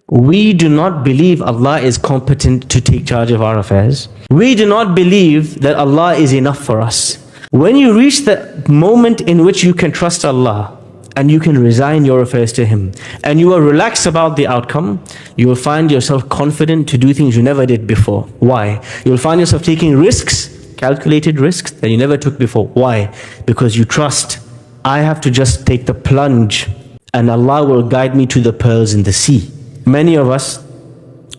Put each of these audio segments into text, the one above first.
We do not believe Allah is competent to take charge of our affairs. We do not believe that Allah is enough for us. When you reach the moment in which you can trust Allah and you can resign your affairs to Him and you are relaxed about the outcome, you will find yourself confident to do things you never did before. Why? You'll find yourself taking risks, calculated risks that you never took before. Why? Because you trust, I have to just take the plunge and Allah will guide me to the pearls in the sea. Many of us,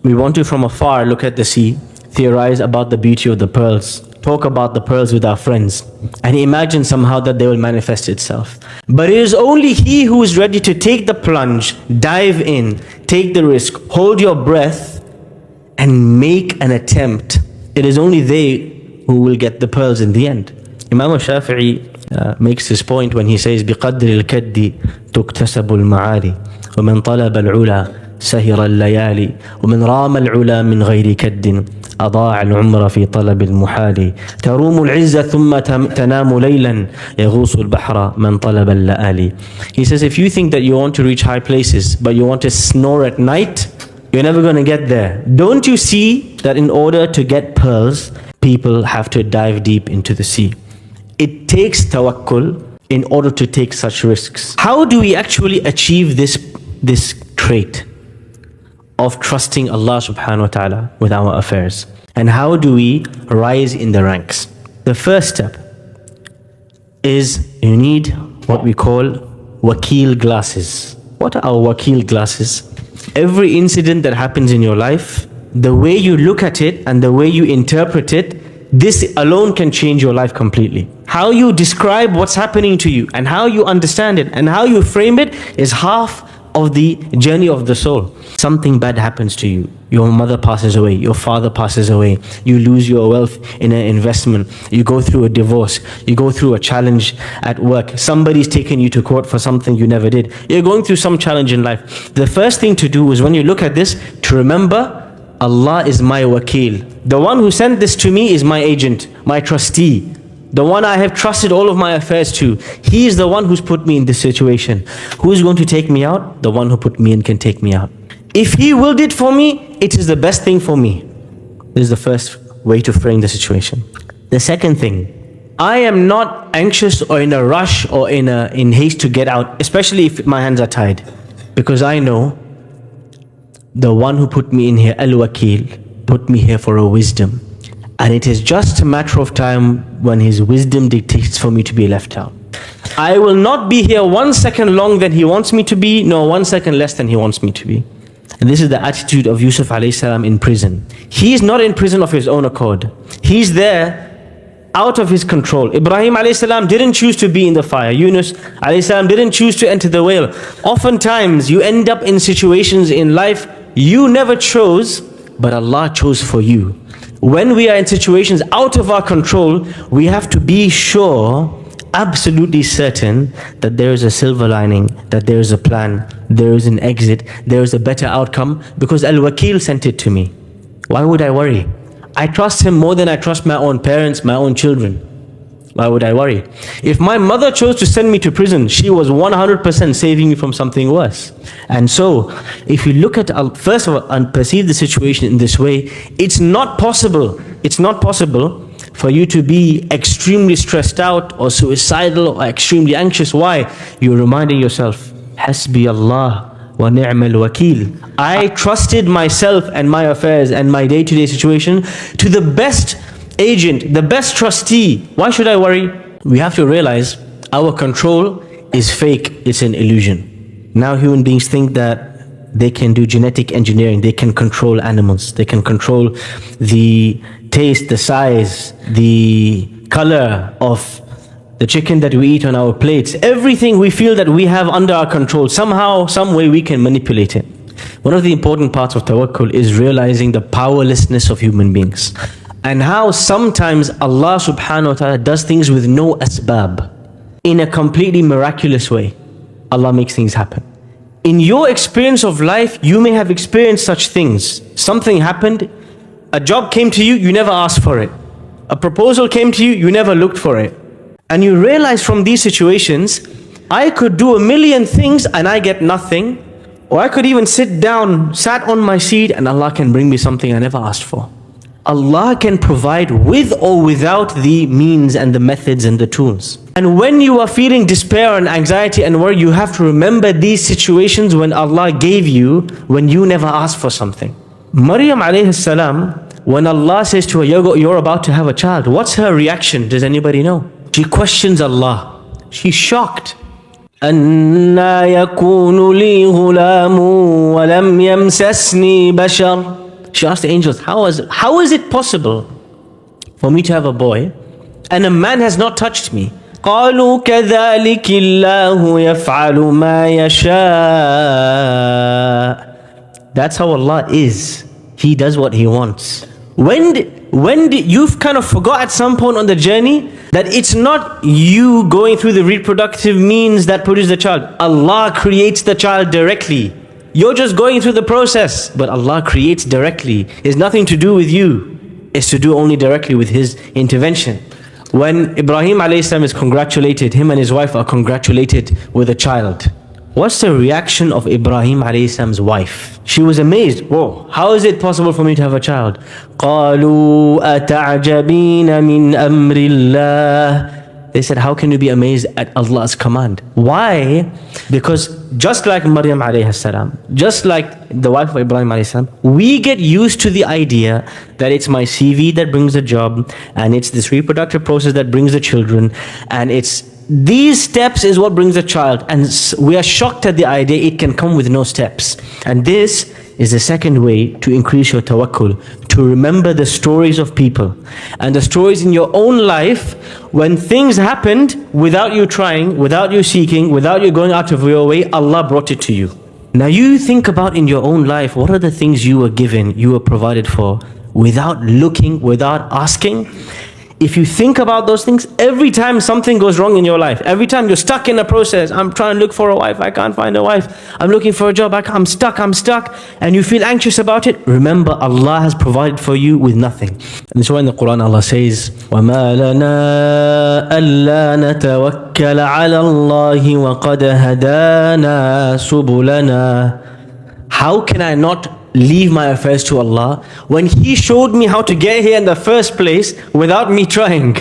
we want to from afar look at the sea, theorize about the beauty of the pearls, talk about the pearls with our friends, and imagine somehow that they will manifest itself. But it is only he who is ready to take the plunge, dive in, take the risk, hold your breath, and make an attempt. It is only they who will get the pearls in the end. Imam al-Shafi'i makes this point when he says, بِقَدْرِ الْكَدِّ تُكْتَسَبُ الْمَعَالِ وَمَنْ طَلَبَ الْعُلَى سهر الليالي ومن رام العلا من غير كد أضاع العمر في طلب المحال تروم العز ثم تنام ليلا يغوص البحر من طلب اللآلي. He says, if you think that you want to reach high places but you want to snore at night, you're never going to get there. Don't you see that in order to get pearls, people have to dive deep into the sea? It takes tawakkul in order to take such risks. How do we actually achieve this trait of trusting Allah subhanahu wa ta'ala with our affairs? And how do we rise in the ranks? The first step is you need what we call wakil glasses. What are wakil glasses? Every incident that happens in your life, the way you look at it and the way you interpret it, this alone can change your life completely. How you describe what's happening to you and how you understand it and how you frame it is half of the journey of the soul. Something bad happens to you. Your mother passes away, your father passes away, you lose your wealth in an investment, you go through a divorce, you go through a challenge at work, somebody's taken you to court for something you never did. You're going through some challenge in life. The first thing to do is when you look at this, to remember Allah is my wakil. The one who sent this to me is my agent, my trustee. The one I have trusted all of my affairs to. He is the one who's put me in this situation. Who is going to take me out? The one who put me in can take me out. If He willed it for me, it is the best thing for me. This is the first way to frame the situation. The second thing, I am not anxious or in a rush or in haste to get out, especially if my hands are tied. Because I know the one who put me in here, Al-Wakil, put me here for a wisdom. And it is just a matter of time when His wisdom dictates for me to be left out. I will not be here 1 second long than He wants me to be, nor 1 second less than He wants me to be. And this is the attitude of Yusuf alayhi salam in prison. He is not in prison of his own accord. He's there out of his control. Ibrahim alayhi salam didn't choose to be in the fire. Yunus alayhi salam didn't choose to enter the whale. Oftentimes you end up in situations in life you never chose, but Allah chose for you. When we are in situations out of our control, we have to be sure, absolutely certain, that there is a silver lining, that there is a plan, there is an exit, there is a better outcome, because Al-Wakil sent it to me. Why would I worry? I trust Him more than I trust my own parents, my own children. Why would I worry? If my mother chose to send me to prison, she was 100% saving me from something worse. And so, if you look at, first of all, and perceive the situation in this way, it's not possible for you to be extremely stressed out or suicidal or extremely anxious. Why? You're reminding yourself, Hasbi Allah wa ni'mal wakil. I trusted myself and my affairs and my day-to-day situation to the best agent, the best trustee. Why should I worry? We have to realize our control is fake, it's an illusion. Now human beings think that they can do genetic engineering, they can control animals, they can control the taste, the size, the color of the chicken that we eat on our plates. Everything we feel that we have under our control, somehow, some way we can manipulate it. One of the important parts of tawakkul is realizing the powerlessness of human beings. And how sometimes Allah subhanahu wa ta'ala does things with no asbab. In a completely miraculous way, Allah makes things happen. In your experience of life, you may have experienced such things. Something happened, a job came to you, you never asked for it. A proposal came to you, you never looked for it. And you realize from these situations, I could do a million things and I get nothing. Or I could even sat on my seat, and Allah can bring me something I never asked for. Allah can provide with or without the means and the methods and the tools. And when you are feeling despair and anxiety and worry, you have to remember these situations when Allah gave you, when you never asked for something. Maryam alayhi salam, when Allah says to her, you're about to have a child, what's her reaction? Does anybody know? She questions Allah. She's shocked. أَنَّا يَكُونُ لِي غُلَامٌ وَلَمْ يَمْسَسْنِي بَشَرٌ. She asked the angels, how is it possible for me to have a boy and a man has not touched me? قَالُوا كَذَلِكِ اللَّهُ يَفْعَلُ مَا يَشَاءُ. That's how Allah is. He does what He wants. You've kind of forgot at some point on the journey that it's not you going through the reproductive means that produce the child. Allah creates the child directly. You're just going through the process, but Allah creates directly. It's nothing to do with you. It's to do only directly with His intervention. When Ibrahim alayhi salam is congratulated, him and his wife are congratulated with a child. What's the reaction of Ibrahim alayhi salam's wife? She was amazed. Whoa, how is it possible for me to have a child? قَالُوا أَتَعْجَبِينَ مِنْ أَمْرِ اللَّهِ. They said, how can you be amazed at Allah's command? Why? Because just like Maryam alayhi salam, just like the wife of Ibrahim alayhi salam, we get used to the idea that it's my CV that brings the job, and it's this reproductive process that brings the children, and it's these steps is what brings a child. And we are shocked at the idea it can come with no steps. And this is the second way to increase your tawakkul, to remember the stories of people and the stories in your own life when things happened without you trying, without you seeking, without you going out of your way. Allah brought it to you. Now you think about in your own life, what are the things you were given, you were provided for, without looking, without asking? If you think about those things, every time something goes wrong in your life, every time you're stuck in a process, I'm trying to look for a wife, I can't find a wife, I'm looking for a job, I'm stuck, and you feel anxious about it, remember Allah has provided for you with nothing. And that's why in the Quran Allah says, وَمَا لَنَا أَلَّا نَتَوَكَّلَ عَلَى اللَّهِ وَقَدْ هَدَانَا سُبُلَنَا. How can I not leave my affairs to Allah when He showed me how to get here in the first place without me trying?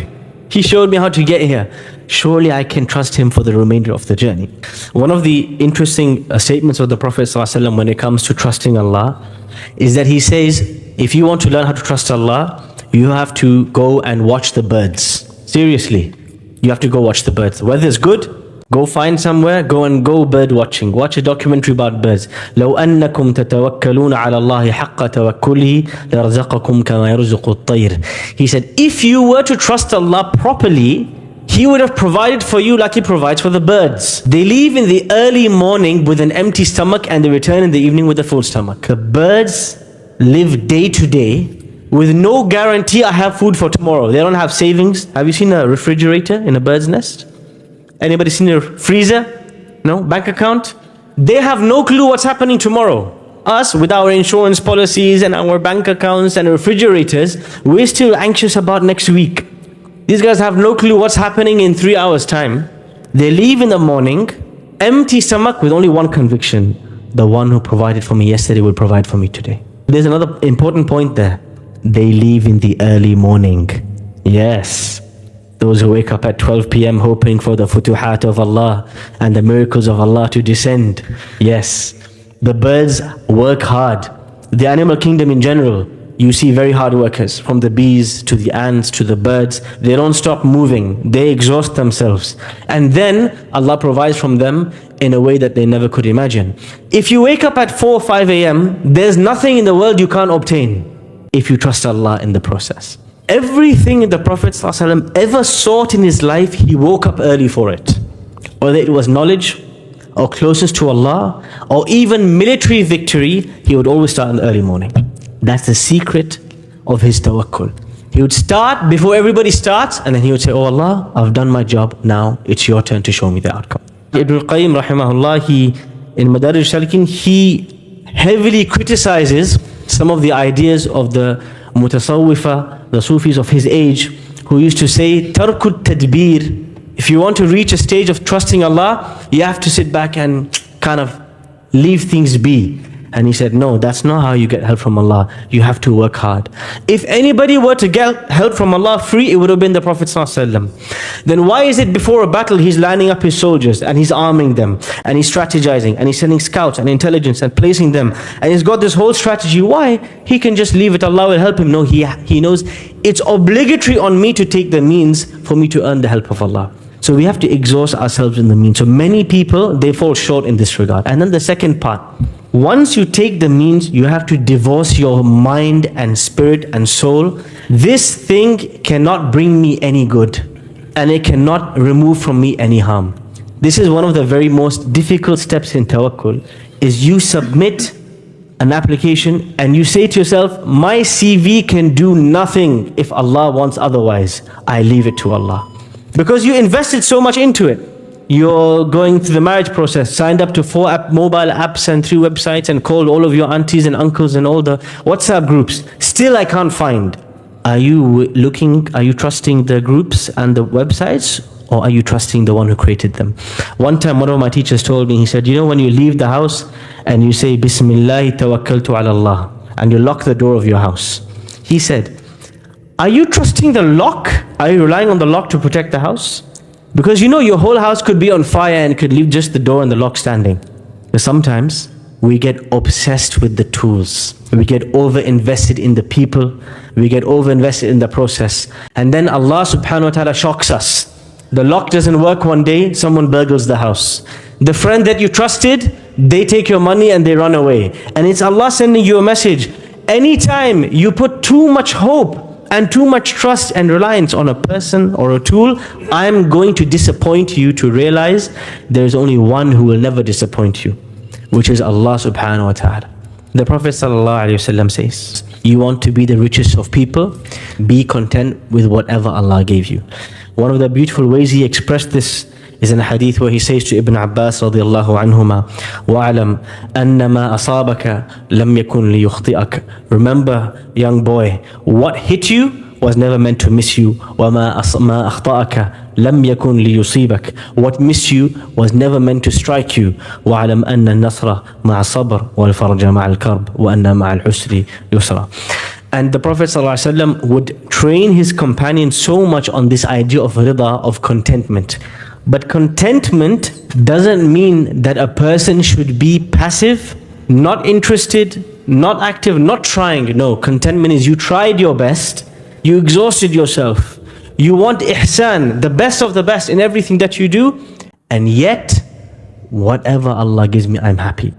He showed me how to get here. Surely I can trust Him for the remainder of the journey. One of the interesting statements of the Prophet ﷺ when it comes to trusting Allah is that he says, if you want to learn how to trust Allah, you have to go and watch the birds. Seriously, you have to go watch the birds. Whether it's good, go find somewhere, go bird watching. Watch a documentary about birds. لو أنكم تتوكلون على الله حق توكله لرزقكم كما يرزق الطير. He said, if you were to trust Allah properly, He would have provided for you like He provides for the birds. They leave in the early morning with an empty stomach and they return in the evening with a full stomach. The birds live day to day with no guarantee I have food for tomorrow. They don't have savings. Have you seen a refrigerator in a bird's nest? Anybody seen a freezer? No? Bank account? They have no clue what's happening tomorrow. Us, with our insurance policies and our bank accounts and refrigerators, we're still anxious about next week. These guys have no clue what's happening in 3 hours' time. They leave in the morning, empty stomach with only one conviction. The one who provided for me yesterday will provide for me today. There's another important point there. They leave in the early morning. Yes. Those who wake up at 12 p.m. hoping for the futuhat of Allah and the miracles of Allah to descend. Yes, the birds work hard. The animal kingdom in general, you see very hard workers. From the bees to the ants to the birds, they don't stop moving. They exhaust themselves. And then Allah provides from them in a way that they never could imagine. If you wake up at 4 or 5 a.m., there's nothing in the world you can't obtain if you trust Allah in the process. Everything the Prophet ﷺ ever sought in his life, he woke up early for it. Whether it was knowledge, or closeness to Allah, or even military victory, he would always start in the early morning. That's the secret of his tawakkul. He would start before everybody starts, and then he would say, oh Allah, I've done my job, now it's your turn to show me the outcome. Ibn al-Qayyim rahimahullah, in Madarij al-Salikin, he heavily criticizes some of the ideas of the mutasawwifa, the Sufis of his age, who used to say, Tarkut tadbir. If you want to reach a stage of trusting Allah, you have to sit back and kind of leave things be. And he said, no, that's not how you get help from Allah. You have to work hard. If anybody were to get help from Allah free, it would have been the Prophet ﷺ. Then why is it before a battle he's lining up his soldiers and he's arming them and he's strategizing and he's sending scouts and intelligence and placing them and he's got this whole strategy? Why? He can just leave it, Allah will help him. No, he knows it's obligatory on me to take the means for me to earn the help of Allah. So we have to exhaust ourselves in the means. So many people, they fall short in this regard. And then the second part, once you take the means, you have to divorce your mind and spirit and soul. This thing cannot bring me any good, and it cannot remove from me any harm. This is one of the very most difficult steps in tawakkul, is you submit an application and you say to yourself, my CV can do nothing if Allah wants otherwise. I leave it to Allah. Because you invested so much into it. You're going through the marriage process, signed up to 4 mobile apps and 3 websites and called all of your aunties and uncles and all the WhatsApp groups. Still I can't find. Are you trusting the groups and the websites, or are you trusting the one who created them? One time one of my teachers told me, he said, you know when you leave the house and you say, Bismillah tawakkaltu ala Allah, and you lock the door of your house. He said, are you trusting the lock? Are you relying on the lock to protect the house? Because you know your whole house could be on fire and could leave just the door and the lock standing. But sometimes we get obsessed with the tools. We get over-invested in the people. We get over-invested in the process. And then Allah subhanahu wa ta'ala shocks us. The lock doesn't work one day, someone burgles the house. The friend that you trusted, they take your money and they run away. And it's Allah sending you a message. Anytime you put too much hope and too much trust and reliance on a person or a tool, I'm going to disappoint you to realize there's only one who will never disappoint you, which is Allah subhanahu wa ta'ala. The Prophet sallallahu alaihi wasallam says, you want to be the richest of people, be content with whatever Allah gave you. One of the beautiful ways he expressed this is in a hadith where he says to Ibn Abbas radiyallahu anhuma, وَعَلَمْ أَنَّمَا أَصَابَكَ لَمْ يَكُنْ لِيُخْطِئَكَ. Remember, young boy, what hit you was never meant to miss you. وَمَا أَخْطَأَكَ لَمْ يَكُنْ لِيُصِيبَكَ. What missed you was never meant to strike you. وَعَلَمْ أَنَّ النَّصْرَ مَعَ الصَّبْرِ وَالْفَرْجَ مَعَ الْكَرْبِ وَأَنَّ مَعَ الْعُسْرِ يُسْرًا. And the Prophet ﷺ would train his companions so much on this idea of rida, of contentment. But contentment doesn't mean that a person should be passive, not interested, not active, not trying. No, contentment is you tried your best, you exhausted yourself, you want ihsan, the best of the best in everything that you do, and yet, whatever Allah gives me, I'm happy.